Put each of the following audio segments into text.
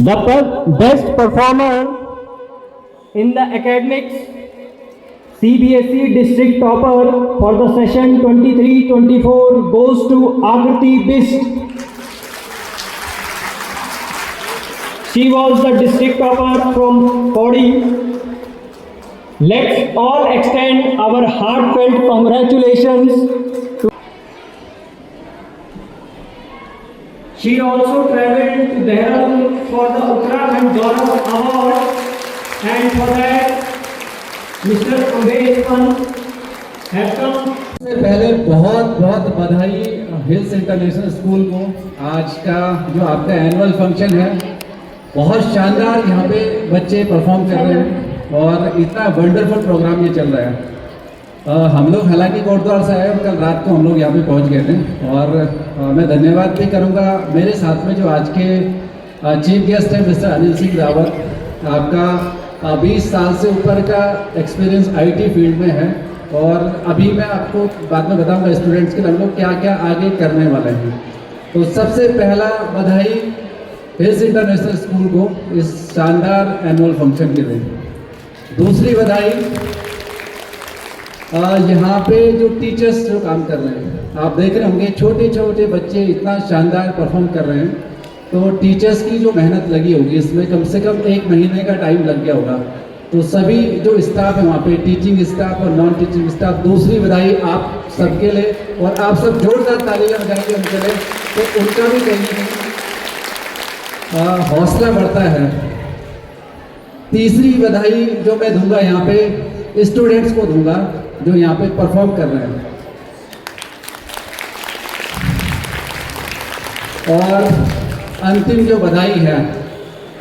The best performer in the academics CBSE district topper for the session 23-24 goes to Agriti Bist. She was the district topper from Pauri. Let's all extend our heartfelt congratulations. She also traveled to Dehradun for the Uttarakhand Gaurav Award, and for that Mr. Ambesh Pant have come. सबसे पहले बहुत बहुत बधाई hills international school को। आज का जो आपका एनुअल फंक्शन है बहुत शानदार, यहाँ पे बच्चे परफॉर्म कर रहे हैं और इतना वंडरफुल प्रोग्राम ये चल रहा है। हम लोग हालांकि कोटद्वार से आए और कल रात को हम लोग यहाँ पे पहुँच गए थे और मैं धन्यवाद भी करूँगा मेरे साथ में जो आज के चीफ गेस्ट हैं मिस्टर अनिल सिंह रावत। आपका 20 साल से ऊपर का एक्सपीरियंस आईटी फील्ड में है और अभी मैं आपको बाद में बताऊंगा स्टूडेंट्स के लिए हम लोग क्या क्या आगे करने वाले हैं। तो सबसे पहला बधाई हिल्स इंटरनेशनल स्कूल को इस शानदार एनुअल फंक्शन के लिए। दूसरी बधाई यहाँ पे जो टीचर्स जो काम कर रहे हैं, आप देख रहे होंगे छोटे छोटे बच्चे इतना शानदार परफॉर्म कर रहे हैं, तो टीचर्स की जो मेहनत लगी होगी इसमें कम से कम 1 महीने का टाइम लग गया होगा। तो सभी जो स्टाफ है वहाँ पे, टीचिंग स्टाफ और नॉन टीचिंग स्टाफ, दूसरी बधाई आप सबके लिए और आप सब जोरदार तालियां बजाएंगे उनके लिए, तो उनका भी कहीं हौसला बढ़ता है। तीसरी बधाई जो मैं दूंगा यहाँ पे स्टूडेंट्स को दूंगा जो यहाँ पे परफॉर्म कर रहे हैं। और अंतिम जो बधाई है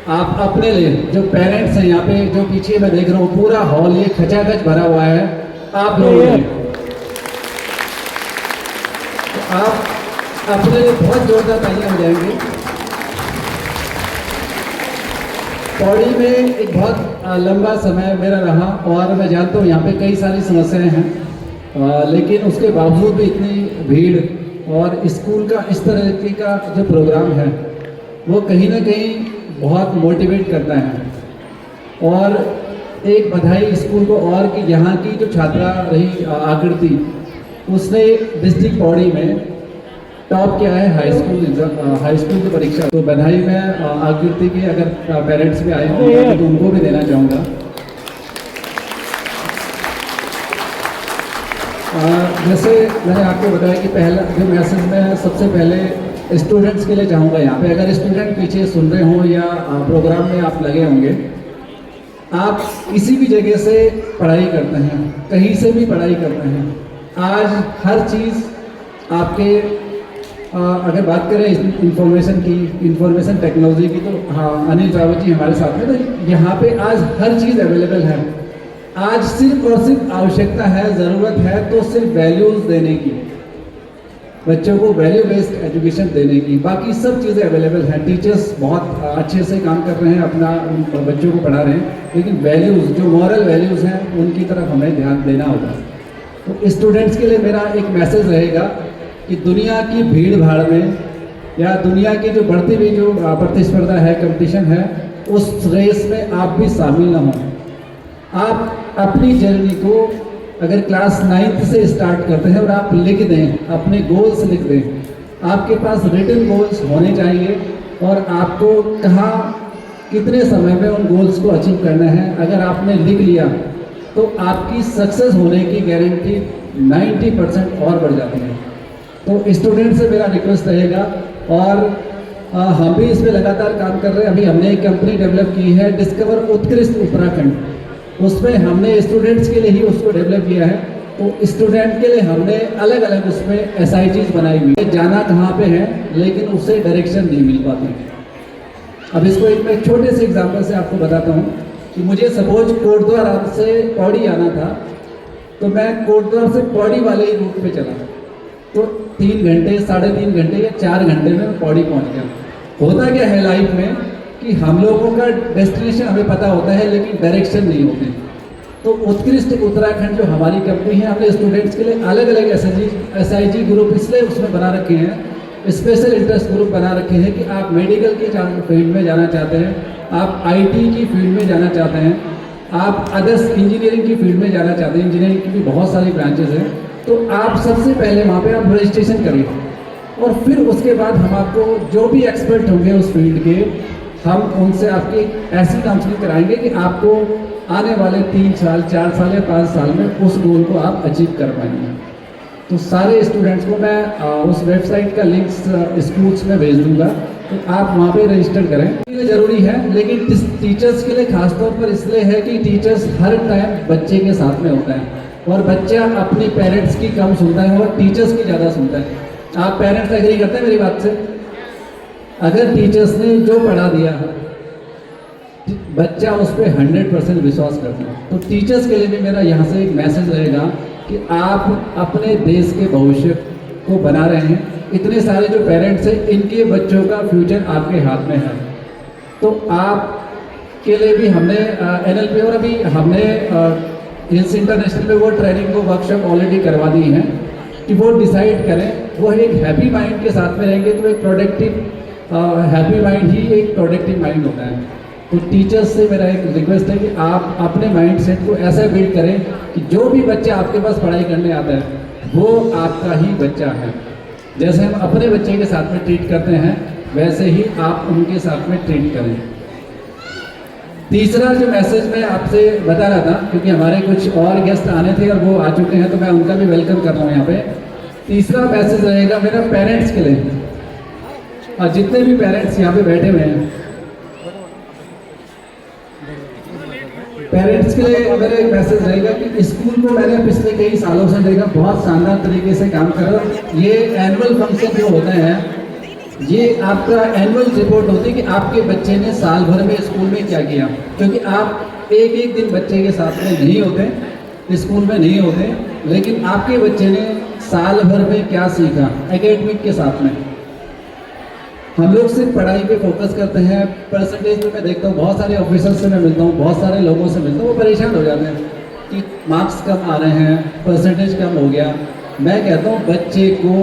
आप अपने लिए, जो पेरेंट्स हैं यहाँ पे, जो पीछे मैं देख रहा हूँ पूरा हॉल ये खचाखच भरा हुआ है आप लोगों ने, तो आप अपने लिए बहुत जोरदार तालियां बजाएंगे। पौड़ी में एक बहुत लंबा समय मेरा रहा और मैं जानता हूँ यहाँ पे कई सारी समस्याएं हैं, लेकिन उसके बावजूद भी इतनी भीड़ और स्कूल का इस तरह का जो प्रोग्राम है वो कहीं ना कहीं बहुत मोटिवेट करता है। और एक बधाई स्कूल को और कि यहाँ की जो छात्रा रही आकृति, उसने डिस्ट्रिक्ट पौड़ी में टॉप किया है हाई स्कूल की परीक्षा। तो बधाई मैं आकृति के अगर पेरेंट्स भी आए होंगे तो उनको भी देना चाहूँगा। जैसे मैंने आपको बताया कि पहला जो मैसेज मैं सबसे पहले स्टूडेंट्स के लिए चाहूँगा, यहाँ पे अगर स्टूडेंट पीछे सुन रहे हों या प्रोग्राम में आप लगे होंगे, आप किसी भी जगह से पढ़ाई करते हैं, कहीं से भी पढ़ाई करते हैं, आज हर चीज़ आपके अगर बात करें इंफॉर्मेशन टेक्नोलॉजी की, तो हाँ अनिल रावत जी हमारे साथ में, तो यहाँ पे आज हर चीज़ अवेलेबल है। आज सिर्फ और सिर्फ आवश्यकता है, ज़रूरत है तो सिर्फ वैल्यूज़ देने की, बच्चों को वैल्यू बेस्ड एजुकेशन देने की, बाकी सब चीज़ें अवेलेबल हैं। टीचर्स बहुत अच्छे से काम कर रहे हैं, अपना बच्चों को पढ़ा रहे हैं, लेकिन वैल्यूज़ जो मॉरल वैल्यूज़ हैं उनकी तरफ हमें ध्यान देना होगा। तो स्टूडेंट्स के लिए मेरा एक मैसेज रहेगा कि दुनिया की भीड़ भाड़ में या दुनिया की जो बढ़ती हुई जो प्रतिस्पर्धा है, कंपटीशन है, उस रेस में आप भी शामिल ना हों। आप अपनी जर्नी को अगर क्लास 9th से स्टार्ट करते हैं और आप लिख दें, अपने गोल्स लिख दें, आपके पास रिटन गोल्स होने चाहिए और आपको कहाँ कितने समय में उन गोल्स को अचीव करना है, अगर आपने लिख लिया तो आपकी सक्सेस होने की गारंटी 90% और बढ़ जाती है। तो स्टूडेंट से मेरा रिक्वेस्ट रहेगा और हम भी इस पर लगातार काम कर रहे हैं। अभी हमने एक कंपनी डेवलप की है डिस्कवर उत्कृष्ट उत्तराखंड, उसमें हमने स्टूडेंट्स के लिए ही उसको डेवलप किया है। तो स्टूडेंट के लिए हमने अलग अलग उसमें SIGs बनाई हुई है, जाना कहाँ पे है लेकिन उससे डायरेक्शन नहीं मिल पाती। अब इसको एक छोटे से एग्जाम्पल से आपको बताता हूँ कि मुझे सपोज कोटद्वार से पौड़ी आना था, तो मैं कोटद्वार से पौड़ी वाले ही रूट पे चला, तो 3 घंटे 3.5 घंटे या 4 घंटे में पौड़ी पहुँच गया। होता क्या है लाइफ में कि हम लोगों का डेस्टिनेशन हमें पता होता है लेकिन डायरेक्शन नहीं होती। तो उत्कृष्ट उत्तराखंड जो हमारी कंपनी है, हमने स्टूडेंट्स के लिए अलग अलग SIG ग्रुप इसलिए उसमें बना रखे हैं स्पेशल इंटरेस्ट ग्रुप बना रखे हैं कि आप मेडिकल की फील्ड में जाना चाहते हैं, आप आईटी की फील्ड में जाना चाहते हैं, आप अदर्स इंजीनियरिंग की फील्ड में जाना चाहते हैं, इंजीनियरिंग की भी बहुत सारी ब्रांचेस हैं, तो आप सबसे पहले वहाँ पे आप रजिस्ट्रेशन करिए और फिर उसके बाद हम आपको जो भी एक्सपर्ट होंगे उस फील्ड के, हम उनसे आपकी ऐसी काउंसलिंग कराएंगे कि आपको आने वाले 3 साल 4 साल या 5 साल में उस गोल को आप अचीव कर पाएंगे। तो सारे स्टूडेंट्स को मैं उस वेबसाइट का लिंक स्कूल्स में भेज दूंगा, तो आप वहाँ पे रजिस्टर करें। ये ज़रूरी है, लेकिन टीचर्स के लिए खासतौर पर इसलिए है कि टीचर्स हर टाइम बच्चे के साथ में होता है और बच्चा अपनी पेरेंट्स की कम सुनता है और टीचर्स की ज़्यादा सुनता है। आप पेरेंट्स एग्री करते हैं मेरी बात से? अगर टीचर्स ने जो पढ़ा दिया बच्चा उस पर 100% विश्वास करता है। तो टीचर्स के लिए भी मेरा यहाँ से एक मैसेज रहेगा कि आप अपने देश के भविष्य को बना रहे हैं। इतने सारे जो पेरेंट्स हैं, इनके बच्चों का फ्यूचर आपके हाथ में है। तो आप के लिए भी हमने NLP और अभी हमने हिल्स इंटरनेशनल में वो ट्रेनिंग को वर्कशॉप ऑलरेडी करवा दी है कि वो डिसाइड करें, वो एक हैप्पी माइंड के साथ में रहेंगे तो एक प्रोडक्टिव हैप्पी माइंड ही एक प्रोडक्टिव माइंड होता है। तो टीचर्स से मेरा एक रिक्वेस्ट है कि आप अपने माइंड सेट को ऐसा बिल्ड करें कि जो भी बच्चा आपके पास पढ़ाई करने आता है वो आपका ही बच्चा है। जैसे हम अपने बच्चे के साथ में ट्रीट करते हैं वैसे ही आप उनके साथ में ट्रीट करें। तीसरा जो मैसेज मैं आपसे बता रहा था, क्योंकि हमारे कुछ और गेस्ट आने थे और वो आ चुके हैं, तो मैं उनका भी वेलकम कर रहा हूँ यहाँ पे। तीसरा मैसेज रहेगा मेरा पेरेंट्स के लिए, और जितने भी पेरेंट्स यहाँ पे बैठे हुए हैं, पेरेंट्स के लिए मेरा एक मैसेज रहेगा कि स्कूल को मैंने पिछले कई सालों से देखा बहुत शानदार तरीके से काम कर रहा है। ये एनुअल फंक्शन जो होते हैं, ये आपका एनुअल रिपोर्ट होती है कि आपके बच्चे ने साल भर में स्कूल में क्या किया, क्योंकि आप एक एक दिन बच्चे के साथ में नहीं होते, स्कूल में नहीं होते, लेकिन आपके बच्चे ने साल भर में क्या सीखा एकेडमिक के साथ में। हम लोग सिर्फ पढ़ाई पे फोकस करते हैं, परसेंटेज में मैं देखता हूँ बहुत सारे ऑफिसर्स से मैं मिलता हूँ, बहुत सारे लोगों से मिलता हूँ, वो परेशान हो जाते हैं कि मार्क्स कम आ रहे हैं, परसेंटेज कम हो गया। मैं कहता हूँ बच्चे को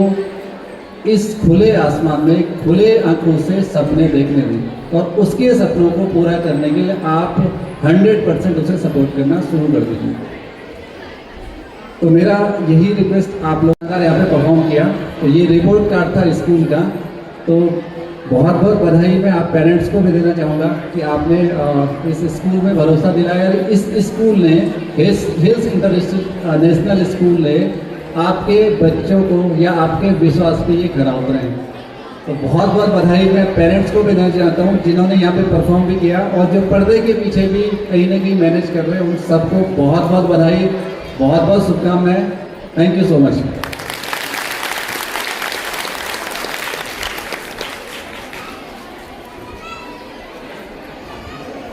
इस खुले आसमान में खुले आंखों से सपने देखने दें और उसके सपनों को पूरा करने के लिए आप 100% उसे सपोर्ट करना शुरू कर दीजिए। तो मेरा यही रिक्वेस्ट, आप लोगों ने यहाँ पे परफॉर्म किया, तो ये रिपोर्ट कार्ड था स्कूल का, तो बहुत बहुत बधाई मैं आप पेरेंट्स को भी देना चाहूँगा कि आपने इस स्कूल में भरोसा दिलाया। इस स्कूल ने, हिल्स इंटरनेशनल स्कूल ने आपके बच्चों को या आपके विश्वास पे ये खरा उतरे हैं। तो बहुत बहुत बधाई मैं पेरेंट्स को भी देना चाहता हूँ जिन्होंने यहाँ पे परफॉर्म भी किया और जो पर्दे के पीछे भी कहीं ना कहीं मैनेज कर रहे हैं, उन सबको बहुत बहुत बधाई, बहुत बहुत शुभकामनाएं। Thank you so much.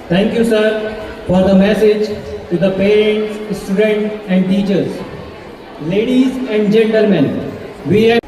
Thank you, sir, for the message to the parents, students and teachers. Ladies and gentlemen, we have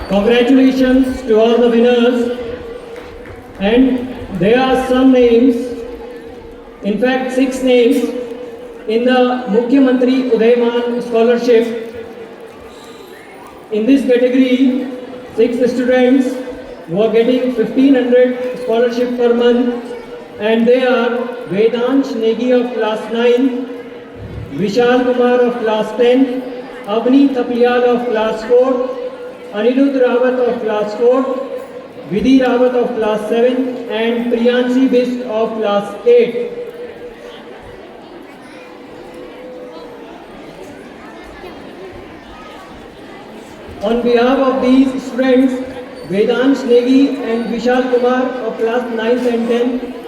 congratulations to all the winners, and there are some names, in fact 6 names in the Mukhyamantri Udayman Scholarship. In this category, 6 students who are getting 1500 scholarship per month, and they are Vedansh Negi of class 9, Vishal Kumar of class 10, Avni Thapiyal of class 4, Anirudh Rawat of class 4, Vidhi Rawat of class 7 and Priyanshi Bist of class 8. On behalf of these students, Vedant Negi and Vishal Kumar of class 9th and 10th,